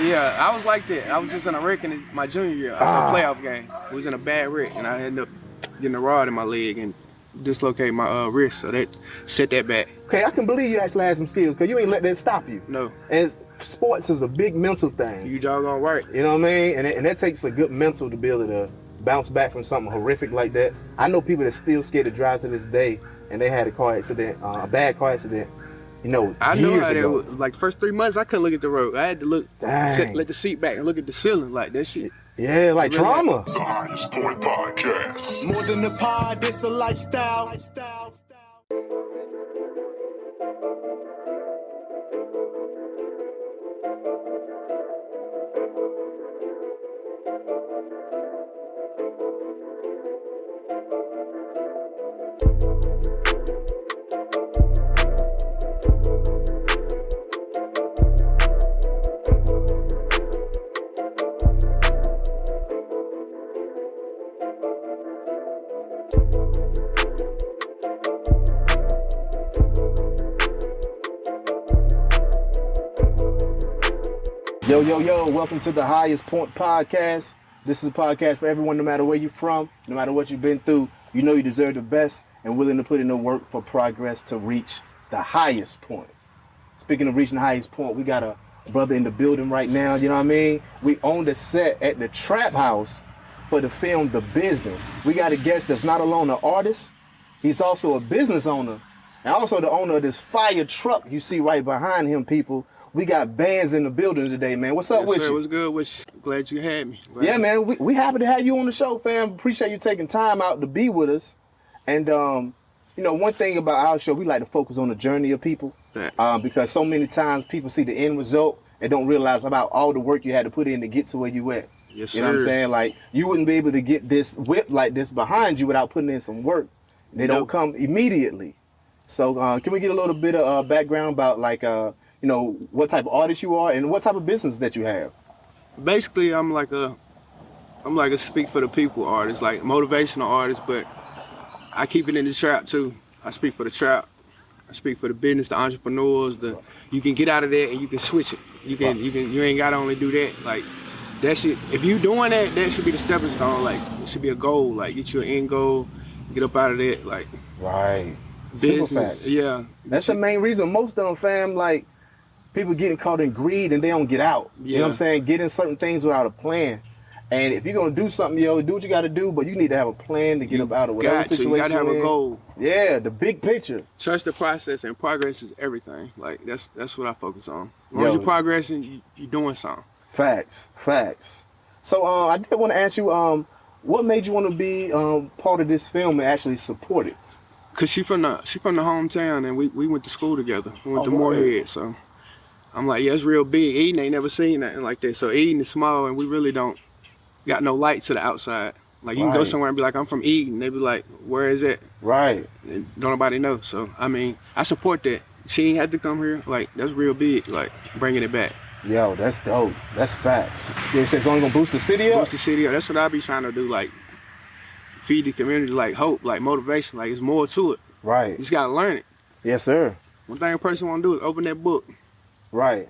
Yeah, I was like that. I was just in a wreck in my junior year, a playoff game. I was in a bad wreck, and I ended up getting a rod in my leg and dislocated my wrist, so that set that back. Okay, I can believe you actually had some skills, because you ain't let that stop you. No. And sports is a big mental thing. You doggone right. You know what I mean? And that takes a good mental to be able to bounce back from something horrific like that. I know people that's still scared to drive to this day, and they had a car accident, a bad car accident, you know, I know years how that ago. was. Like, first 3 months, I couldn't look at the road. I had to look, let the seat back and look at the ceiling. Like, that shit. Yeah, like really trauma. The Highest Point Podcast. More than a pod, it's a lifestyle. Yo, welcome to the Highest Point Podcast. This is a podcast for everyone, no matter where you're from, no matter what you've been through. You know you deserve the best and willing to put in the work for progress to reach the highest point. Speaking of reaching the highest point, we got a brother in the building right now, you know what I mean? We own the set at the Trap House for the film The Business. We got a guest that's not alone an artist, he's also a business owner, and also the owner of this fire truck you see right behind him, people. We got bands in the building today, man. What's up with you? What's good with you? Glad you had me. Yeah, man. We happy to have you on the show, fam. Appreciate you taking time out to be with us. And, you know, one thing about our show, we like to focus on the journey of people. Because so many times people see the end result and don't realize about all the work you had to put in to get to where you at. Yes, you know what I'm saying? Like, you wouldn't be able to get this whip like this behind you without putting in some work. They don't come immediately. So can we get a little bit of background about, like, you know, what type of artist you are and what type of business that you have? Basically, I'm like a speak for the people artist, like motivational artist, but I keep it in the trap too. I speak for the trap. I speak for the business, the entrepreneurs. You can get out of that and you can switch it. You ain't gotta only do that. Like, that shit. If you doing that, that should be the stepping stone. Like, it should be a goal. Like, get your end goal, get up out of that. Like, right. business. Simple facts. Yeah. That's the main reason most of them, fam, like, people getting caught in greed and they don't get out. Yeah. You know what I'm saying? Getting certain things without a plan. And if you're gonna do something, do what you gotta do, but you need to have a plan to get up out of whatever situation. You gotta have you're a in. goal. Yeah, the big picture. Trust the process, and progress is everything. Like, that's what I focus on. As long as you're progressing, you're doing something. Facts. So I did want to ask you, what made you want to be part of this film and actually support it? Cause she from the hometown, and we went to school together. We went to Moorhead, so I'm like, yeah, it's real big. Eden ain't never seen nothing like that. So Eden is small, and we really don't got no light to the outside. Like, you can go somewhere and be like, I'm from Eden. They be like, where is it? Right. And don't nobody know. So, I mean, I support that. She ain't had to come here. Like, that's real big. Like, bringing it back. Yo, that's dope. That's facts. They say it's only gonna boost the city up? Boost the city up. That's what I be trying to do. Like, feed the community, like, hope, like, motivation. Like, it's more to it. Right. You just gotta learn it. Yes, sir. One thing a person want to do is open that book. Right.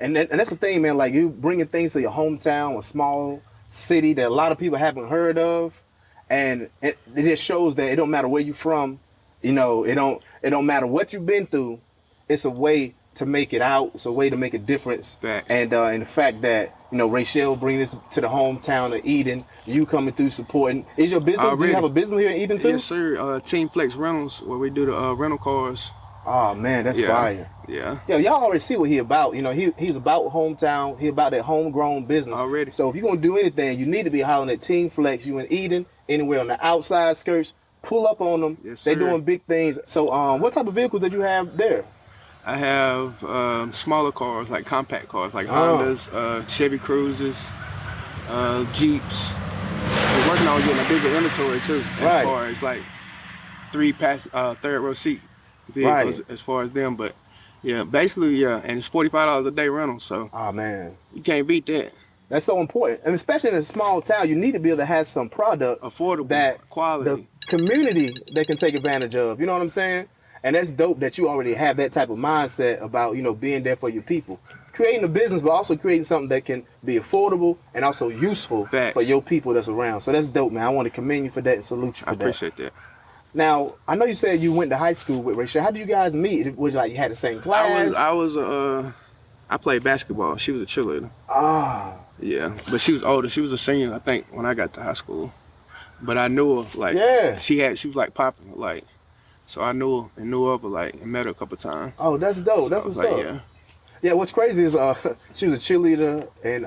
And that's the thing, man. Like, you bringing things to your hometown, a small city that a lot of people haven't heard of, and it just shows that it don't matter where you're from. You know, it don't matter what you've been through. It's a way to make it out. It's a way to make a difference. Facts. And the fact that, you know, Rachel bringing this to the hometown of Eden, you coming through supporting. Is your business? Already. Do you have a business here in Eden too? Yes, sir. Team Flex Rentals, where we do the rental cars. Oh man, that's fire. Yeah. Yeah, y'all already see what he about. You know, he's about hometown. He about that homegrown business. Already. So if you're gonna do anything, you need to be hollering at Team Flex. You in Eden, anywhere on the outside skirts, pull up on them. Yes, They're sir. doing big things. So what type of vehicles did you have there? I have smaller cars, like compact cars, like Hondas, Chevy Cruisers, Jeeps. We're working on getting a bigger inventory too, as far as like third row seat vehicles, as far as them. But yeah, basically, and it's $45 a day rental, so man, you can't beat that. That's so important, and especially in a small town, you need to be able to have some product, affordable, that quality, the community they can take advantage of. You know what I'm saying? And that's dope that you already have that type of mindset about, you know, being there for your people. creating a business, but also creating something that can be affordable and also useful Facts. for your people that's around. So that's dope, man. I want to commend you for that and salute you for I that. appreciate that. Now, I know you said you went to high school with Rachel. How did you guys meet? Was it like you had the same class? I played basketball. She was a cheerleader. Ah, Yeah, but she was older. She was a senior, I think, when I got to high school. But I knew her, like, Yeah. she was like popping, like, so I knew her and knew of her, like, and met her a couple times. oh, that's dope. That's So, what's like, up. yeah. Yeah, what's crazy is she was a cheerleader in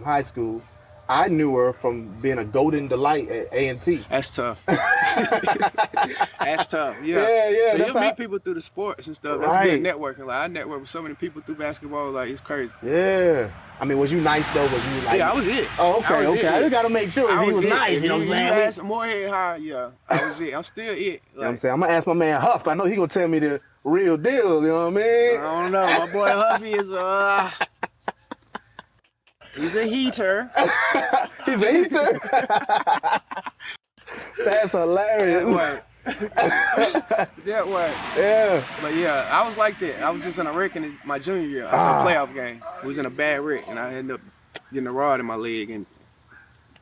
high school. I knew her from being a golden delight at A&T. That's tough. That's tough. Yeah. Yeah, So that's you how- meet people through the sports and stuff. That's Right. good networking. Like I network with so many people through basketball. Like it's crazy. Yeah. I mean, was you nice though? Was you like? Yeah, I was it. Oh, okay, I was okay. it. I just gotta make sure if he was it. nice. If You know what I'm saying? You asked more head high. Yeah, I was it. I'm still it. You know what I'm Like, saying? I'm gonna ask my man Huff. I know he gonna tell me the real deal. You know what I mean? I don't know. My boy Huffy is he's a heater. He's a heater. That's hilarious. That way. Yeah. But yeah, I was like that. I was just in a wreck in my junior year. I was in a playoff game. I was in a bad wreck, and I ended up getting a rod in my leg and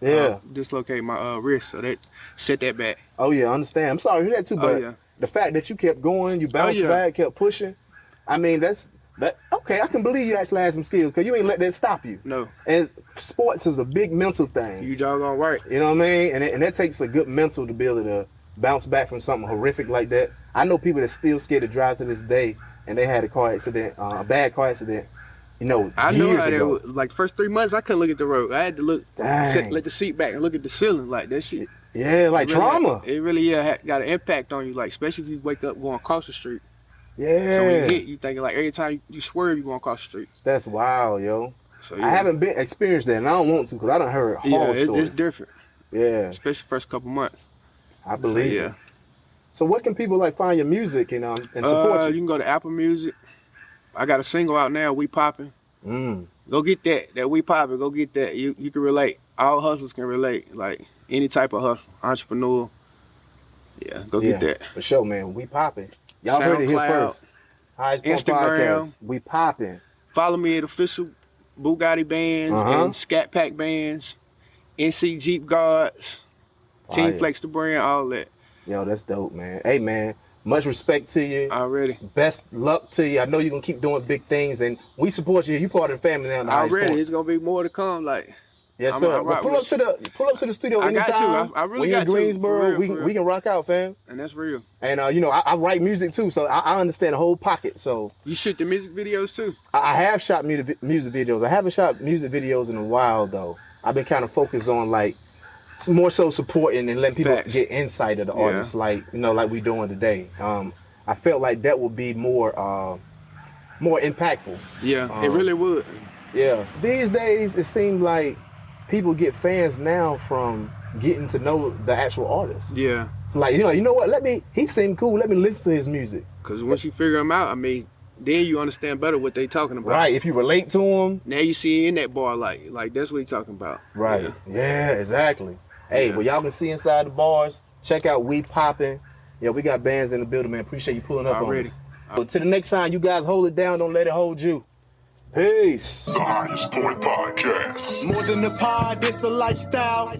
Yeah. dislocated my wrist. So that set that back. Oh yeah, I understand. I'm sorry to hear that too, Oh, but yeah. the fact that you kept going, you bounced yeah. back, kept pushing. I mean, that. Okay, I can believe you actually had some skills because you ain't let that stop you. No, And sports is a big mental thing. you doggone right. You know what I mean? And that takes a good mental to be able to bounce back from something horrific like that. I know people that's still scared to drive to this day, and they had a car accident, a bad car accident. You know, I know years how ago. that was. Like first 3 months, I couldn't look at the road. I had to look, Dang. let the seat back and look at the ceiling. Like that shit. Yeah, like really- trauma. It really got an impact on you. Like especially if you wake up going across the street. Yeah, So when you hit, you thinking like every time you swerve, you going across the street. that's wild, yo. So I haven't been experienced that, and I don't want to because I done heard horror stories. it's different, Yeah, especially first couple months. I believe So, yeah. it. So where can people like find your music and support You you? can go to Apple Music. I got a single out now, We Poppin'. Mm. Go get that We Poppin', go get that. You can relate. All hustlers can relate. Like any type of hustle, entrepreneur. Yeah, go get that. For sure, man. We popping. Y'all heard it here SoundCloud, first. Highest Point Instagram. Podcast. We popping. Follow me at official Bugatti bands Uh-huh. and Scat Pack bands, NC Jeep Guards, Fire. Team Flex the brand, all that. Yo, that's dope, man. Hey, man. Much respect to you. Already. Best luck to you. I know you're gonna keep doing big things, and we support you. You part of the family now. in the Highest Already. Point. It's gonna be more to come. Like Yes, I'm- sir. I'm Well, right pull with up to the studio I got anytime. you. I really when you're got in you. Greensboro, For real, we for can real. we can rock out, fam. and that's real. And you know, I write music too, so I understand the whole pocket. So You shoot the music videos too. I have shot music videos. I haven't shot music videos in a while though. I've been kind of focused on like more so supporting and letting people Facts. get insight of the Yeah. artists, like like we doing today. I felt like that would be more impactful. Yeah, it really would. Yeah. These days, it seems like people get fans now from getting to know the actual artist. Yeah, Like you know what? He seemed cool. Let me listen to his music. because once you figure them out, I mean, then you understand better what they talking about. Right. If you relate to him. Now you see in that bar, like that's what he talking about. Right. Yeah. Yeah, exactly. Hey, Yeah. well, y'all can see inside the bars. Check out We Poppin'. Yeah, we got bands in the building, man. Appreciate you pulling up Already. on us. But till the next time, you guys hold it down. Don't let it hold you. Peace. The Highest Point Podcast. More than a pod, it's a lifestyle.